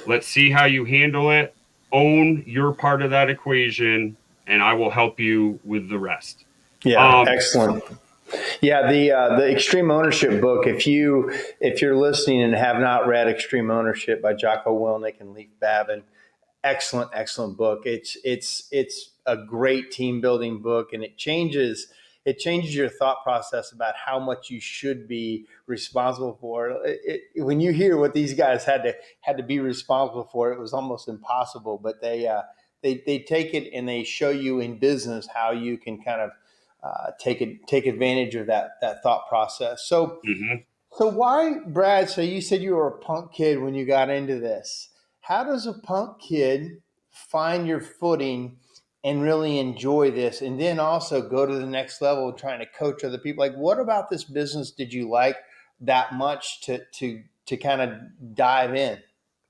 Let's see how you handle it. Own your part of that equation, and I will help you with the rest. Yeah, excellent. Yeah, the Extreme Ownership book. If you're listening and have not read Extreme Ownership by Jocko Willink and Leif Babin, excellent book. It's a great team building book, and it changes your thought process about how much you should be responsible for. When you hear what these guys had to be responsible for, it was almost impossible. But they take it and they show you in business how you can kind of take advantage of that thought process. So why, Brad? So you said you were a punk kid when you got into this. How does a punk kid find your footing and really enjoy this, and then also go to the next level trying to coach other people? Like, what about this business did you like that much to kind of dive in?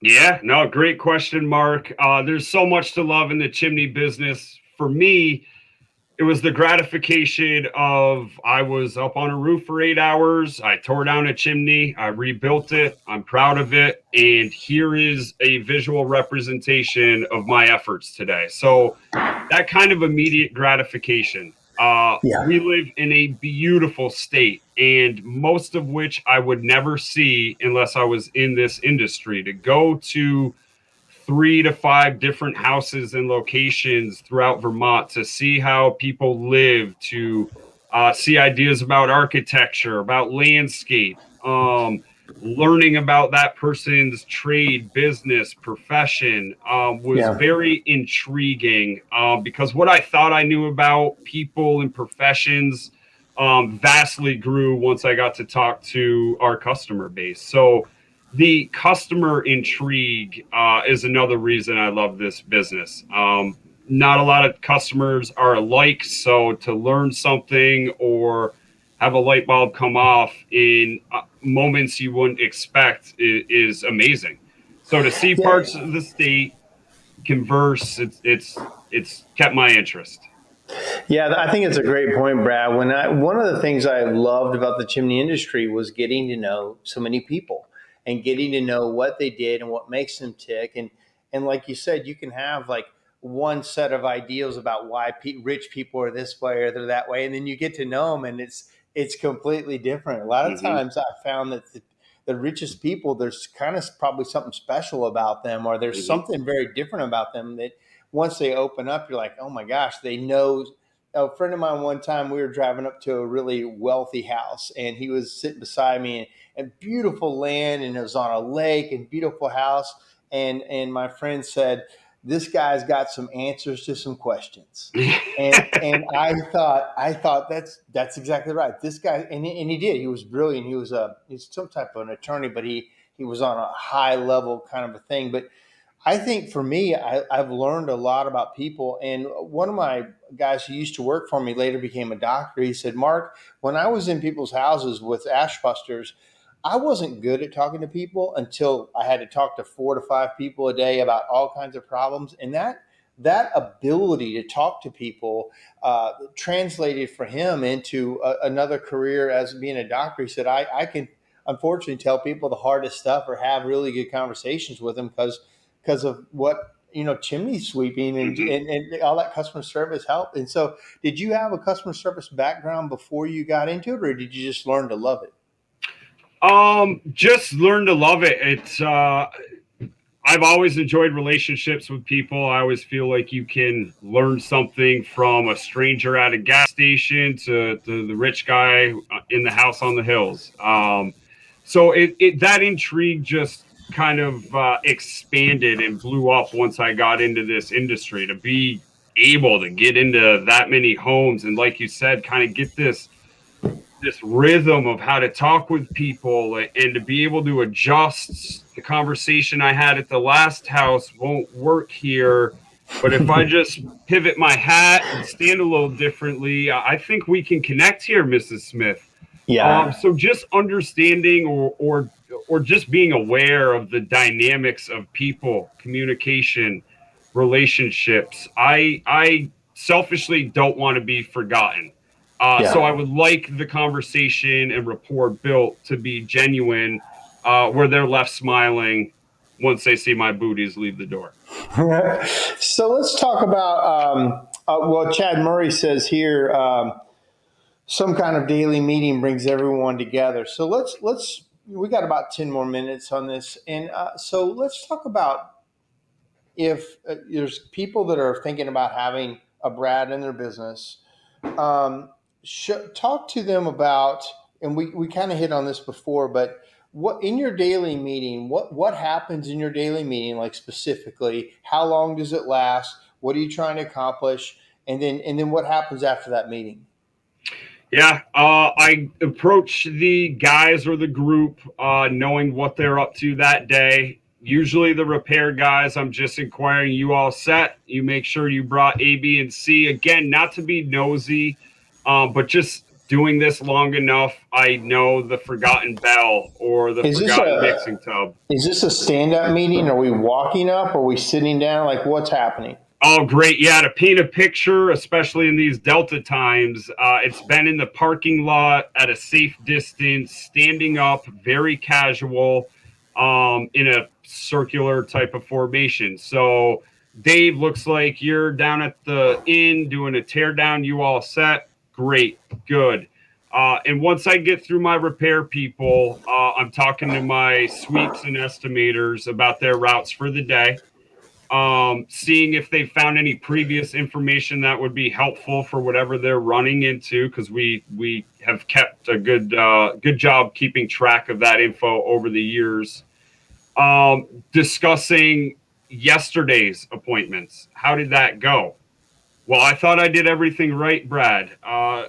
Yeah, no, great question, Mark. There's so much to love in the chimney business. For me, it was the gratification of I was up on a roof for 8 hours. I tore down a chimney. I rebuilt it. I'm proud of it. And here is a visual representation of my efforts today. So that kind of immediate gratification. We live in a beautiful state, and most of which I would never see unless I was in this industry. To go to 3 to 5 different houses and locations throughout Vermont to see how people live, to see ideas about architecture, about landscape, learning about that person's trade, business, profession was very intriguing because what I thought I knew about people and professions vastly grew once I got to talk to our customer base. So the customer intrigue is another reason I love this business. Not a lot of customers are alike, so to learn something or have a light bulb come off in moments you wouldn't expect is amazing. So to see parts of the state converse, it's kept my interest. Yeah, I think it's a great point, Brad. One of the things I loved about the chimney industry was getting to know so many people and getting to know what they did and what makes them tick. And like you said, you can have like one set of ideas about why rich people are this way or they're that way, and then you get to know them, and it's completely different. A lot of times, I found that the richest people, there's kind of probably something special about them, or there's something very different about them that once they open up, you're like, oh my gosh, they know. A friend of mine, one time we were driving up to a really wealthy house, and he was sitting beside me, and beautiful land, and it was on a lake, and beautiful house. And my friend said, this guy's got some answers to some questions. And I thought that's exactly right. This guy, and he did. He was brilliant. He's some type of an attorney, but he was on a high level kind of a thing. But I think for me, I've learned a lot about people. And one of my guys who used to work for me later became a doctor. He said, Mark, when I was in people's houses with ashbusters, I wasn't good at talking to people until I had to talk to 4 to 5 people a day about all kinds of problems. And that ability to talk to people translated for him into another career as being a doctor. He said, I can unfortunately tell people the hardest stuff or have really good conversations with them because of what, chimney sweeping and all that customer service help. And so did you have a customer service background before you got into it, or did you just learn to love it? Just learn to love it. It's I've always enjoyed relationships with people. I always feel like you can learn something from a stranger at a gas station to the rich guy in the house on the hills. So that intrigue just kind of expanded and blew up once I got into this industry, to be able to get into that many homes and, like you said, kind of get this this rhythm of how to talk with people and to be able to adjust. The conversation I had at the last house won't work here, but if I just pivot my hat and stand a little differently, I think we can connect here, Mrs. Smith. Yeah. So just understanding or just being aware of the dynamics of people, communication, relationships. I selfishly don't want to be forgotten. So I would like the conversation and rapport built to be genuine, where they're left smiling once they see my booties leave the door. So let's talk about, well, Chad Murray says here, some kind of daily meeting brings everyone together. So we got about 10 more minutes on this. And so let's talk about if there's people that are thinking about having a Brad in their business, talk to them about, and we kind of hit on this before, but what in your daily meeting, what happens in your daily meeting, like specifically, how long does it last? What are you trying to accomplish? And then what happens after that meeting? Yeah, I approach the guys or the group knowing what they're up to that day. Usually the repair guys, I'm just inquiring, you all set? You make sure you brought A, B, and C. Again, not to be nosy, but just doing this long enough, I know the forgotten bell or the forgotten mixing tub. Is this a stand-up meeting? Are we walking up? Are we sitting down? Like, what's happening? Oh, great. Yeah, to paint a picture, especially in these Delta times, it's been in the parking lot at a safe distance, standing up, very casual, in a circular type of formation. So, Dave, looks like you're down at the inn doing a tear down. You all set? Great. Good. And once I get through my repair people, I'm talking to my sweeps and estimators about their routes for the day. Seeing if they found any previous information that would be helpful for whatever they're running into, because we have kept a good job keeping track of that info over the years. Discussing yesterday's appointments. How did that go? Well, I thought I did everything right, Brad.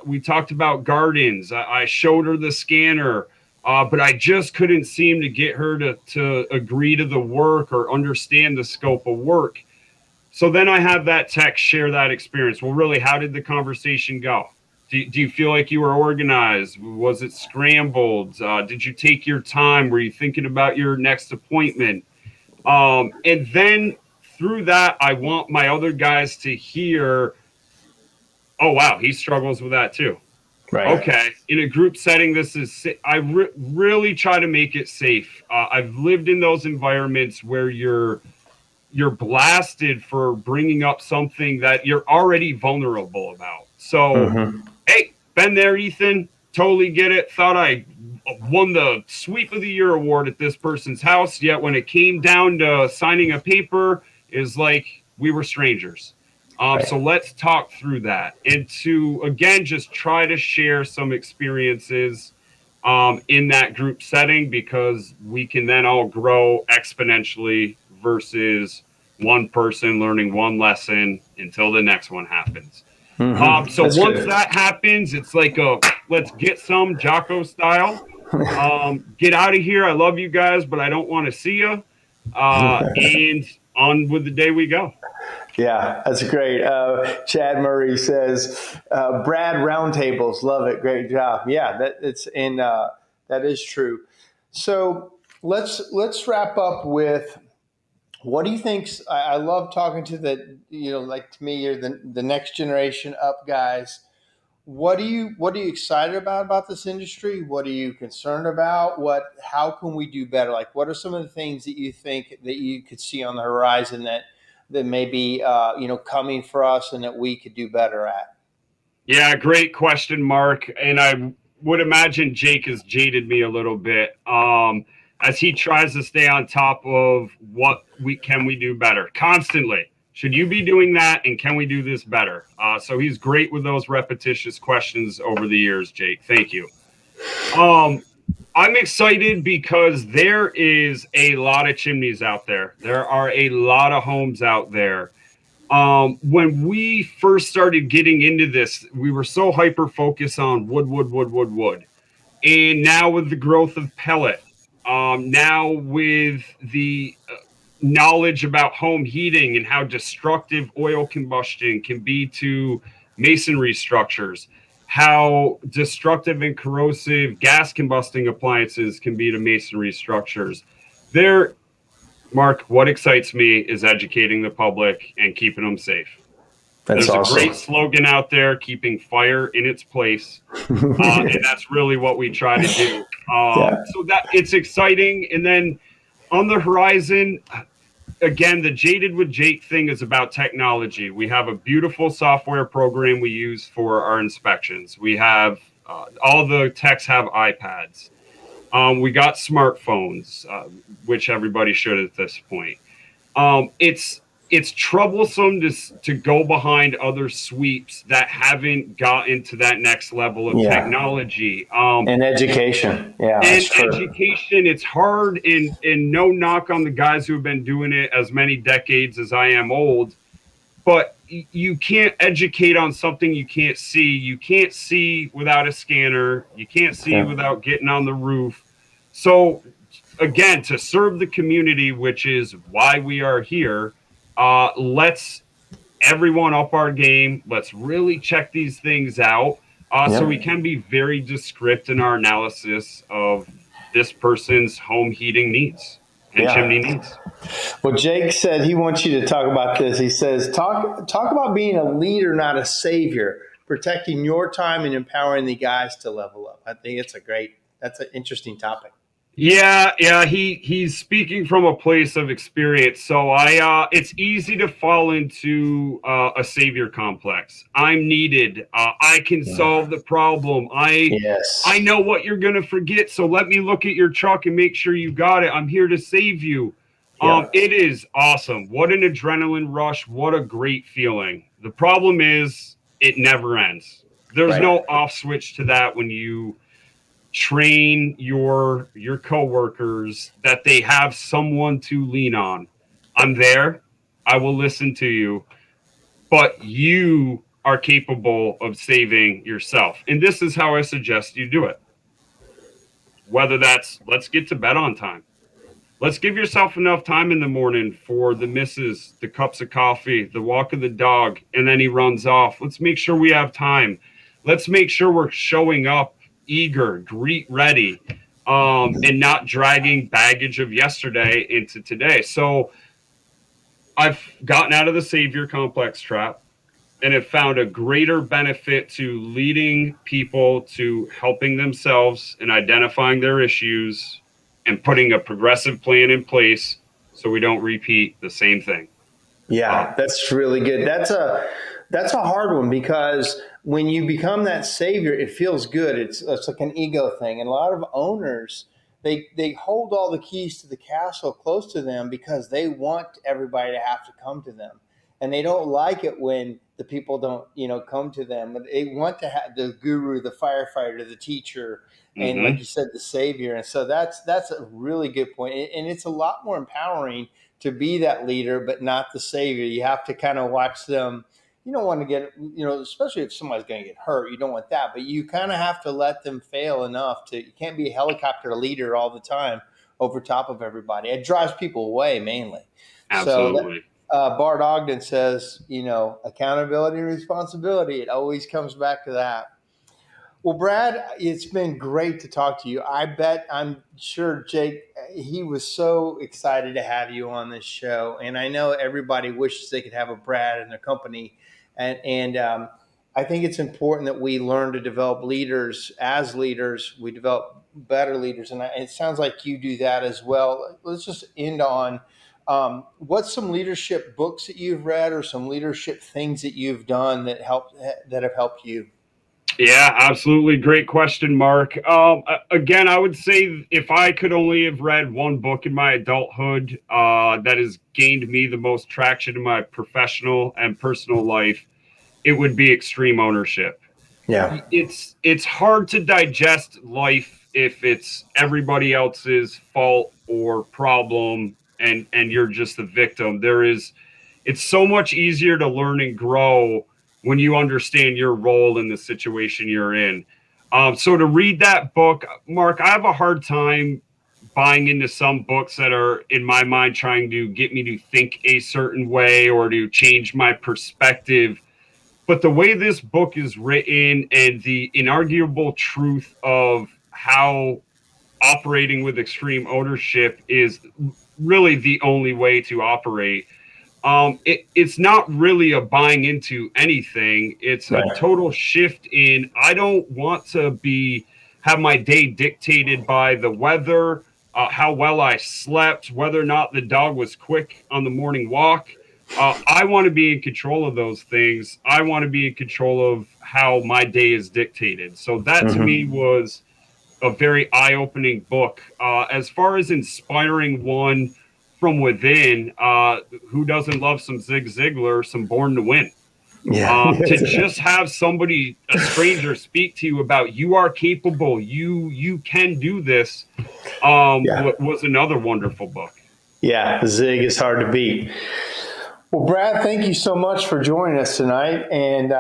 We talked about gardens. I showed her the scanner. But I just couldn't seem to get her to agree to the work or understand the scope of work. So then I have that tech share that experience. Well, really, how did the conversation go? Do you feel like you were organized? Was it scrambled? Did you take your time? Were you thinking about your next appointment? And then through that, I want my other guys to hear, oh, wow, he struggles with that too. Right. Okay. In a group setting, I really try to make it safe. I've lived in those environments where you're blasted for bringing up something that you're already vulnerable about. So, Hey, been there, Ethan. Totally get it. Thought I won the Sweep of the Year award at this person's house. Yet when it came down to signing a paper, is like we were strangers. Right. So let's talk through that, and to again just try to share some experiences in that group setting, because we can then all grow exponentially versus one person learning one lesson until the next one happens. So that's once good. That happens, it's like let's get some Jocko style. Get out of here. I love you guys, but I don't want to see you. And on with the day we go. Yeah, that's great. Chad Murray says, Brad roundtables, love it. Great job. Yeah, that is true. So let's wrap up with, what do you think? I love talking to like to me, you're the next generation up guys. What are you excited about this industry? What are you concerned about? How can we do better? Like, what are some of the things that you think that you could see on the horizon that may be coming for us and that we could do better at? Yeah, great question, Mark. And I would imagine Jake has jaded me a little bit as he tries to stay on top of what we do better constantly. Should you be doing that? And can we do this better? So he's great with those repetitious questions over the years, Jake. Thank you. I'm excited because there is a lot of chimneys out there. There are a lot of homes out there. When we first started getting into this, we were so hyper focused on wood. And now with the growth of pellet, now with the knowledge about home heating and how destructive oil combustion can be to masonry structures, how destructive and corrosive gas combusting appliances can be to masonry structures. There, Mark, what excites me is educating the public and keeping them safe. There's a great slogan out there, keeping fire in its place. And that's really what we try to do. So that it's exciting. And then on the horizon, again, the Jaded with Jake thing is about technology. We have a beautiful software program we use for our inspections. We have all the techs have iPads. We got smartphones, which everybody should at this point. It's troublesome to go behind other sweeps that haven't gotten to that next level of technology. And education. Yeah. And education, it's hard, and no knock on the guys who have been doing it as many decades as I am old, but you can't educate on something you can't see. You can't see without a scanner. You can't see without getting on the roof. So again, to serve the community, which is why we are here, let's everyone up our game. Let's really check these things out so we can be very descriptive in our analysis of this person's home heating needs and chimney needs. Well, Jake said he wants you to talk about this. He says, talk about being a leader, not a savior, protecting your time and empowering the guys to level up. I think that's an interesting topic. Yeah, he's speaking from a place of experience. So it's easy to fall into a savior complex. I'm needed. I can solve the problem. I know what you're going to forget. So let me look at your truck and make sure you got it. I'm here to save you. It is awesome. What an adrenaline rush. What a great feeling. The problem is it never ends. There's no off switch to that when you train your coworkers that they have someone to lean on. I'm there. I will listen to you, but you are capable of saving yourself. And this is how I suggest you do it. Whether that's let's get to bed on time. Let's give yourself enough time in the morning for the misses, the cups of coffee, the walk of the dog, and then he runs off. Let's make sure we have time. Let's make sure we're showing up eager, ready, and not dragging baggage of yesterday into today. So I've gotten out of the savior complex trap and have found a greater benefit to leading people to helping themselves and identifying their issues and putting a progressive plan in place so we don't repeat the same thing. Yeah, that's really good. That's a hard one because when you become that savior, it feels good. It's like an ego thing. And a lot of owners, they hold all the keys to the castle close to them because they want everybody to have to come to them. And they don't like it when the people don't, come to them. But they want to have the guru, the firefighter, the teacher, and like you said, the savior. And so that's a really good point. And it's a lot more empowering to be that leader, but not the savior. You have to kind of watch them. You don't want to get, especially if somebody's going to get hurt, you don't want that. But you kind of have to let them fail enough you can't be a helicopter leader all the time over top of everybody. It drives people away mainly. Absolutely. So Bart Ogden says, accountability and responsibility. It always comes back to that. Well, Brad, it's been great to talk to you. I'm sure Jake, he was so excited to have you on this show. And I know everybody wishes they could have a Brad in their company. And I think it's important that we learn to develop leaders. As leaders, we develop better leaders. And it sounds like you do that as well. Let's just end on what's some leadership books that you've read or some leadership things that you've done that have helped you? Yeah, absolutely. Great question, Mark. Again, I would say if I could only have read one book in my adulthood that has gained me the most traction in my professional and personal life, it would be Extreme Ownership. Yeah. It's hard to digest life if it's everybody else's fault or problem and you're just the victim. it's so much easier to learn and grow when you understand your role in the situation you're in. So to read that book, Mark, I have a hard time buying into some books that are, in my mind, trying to get me to think a certain way or to change my perspective. But the way this book is written and the inarguable truth of how operating with extreme ownership is really the only way to operate. It's not really a buying into anything. It's a total shift in, I don't want to have my day dictated by the weather, how well I slept, whether or not the dog was quick on the morning walk. I want to be in control of those things. I want to be in control of how my day is dictated. So that to me was a very eye-opening book. As far as inspiring one from within, who doesn't love some Zig Ziglar, some Born to Win? To just have somebody, a stranger, speak to you about you are capable, you can do this, was another wonderful book. Yeah, Zig is hard to beat. Well, Brad, thank you so much for joining us tonight, and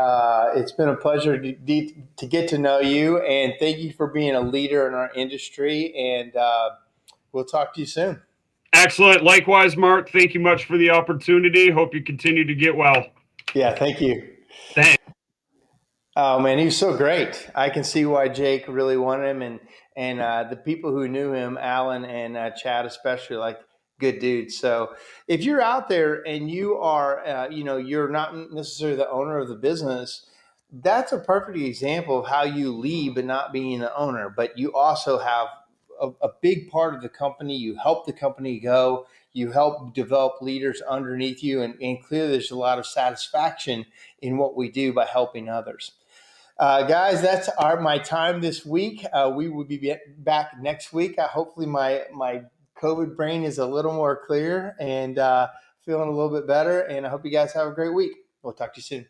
it's been a pleasure to get to know you, and thank you for being a leader in our industry, and we'll talk to you soon. Excellent. Likewise, Mark, thank you much for the opportunity. Hope you continue to get well. Yeah, thank you. Thanks. Oh, man, he was so great. I can see why Jake really wanted him, and the people who knew him, Alan and Chad especially, like, good dudes. So if you're out there and you are, you're not necessarily the owner of the business, that's a perfect example of how you lead, but not being the owner. But you also have a big part of the company. You help the company go. You help develop leaders underneath you. And clearly there's a lot of satisfaction in what we do by helping others. Guys, that's my time this week. We will be back next week. Hopefully my COVID brain is a little more clear and feeling a little bit better. And I hope you guys have a great week. We'll talk to you soon.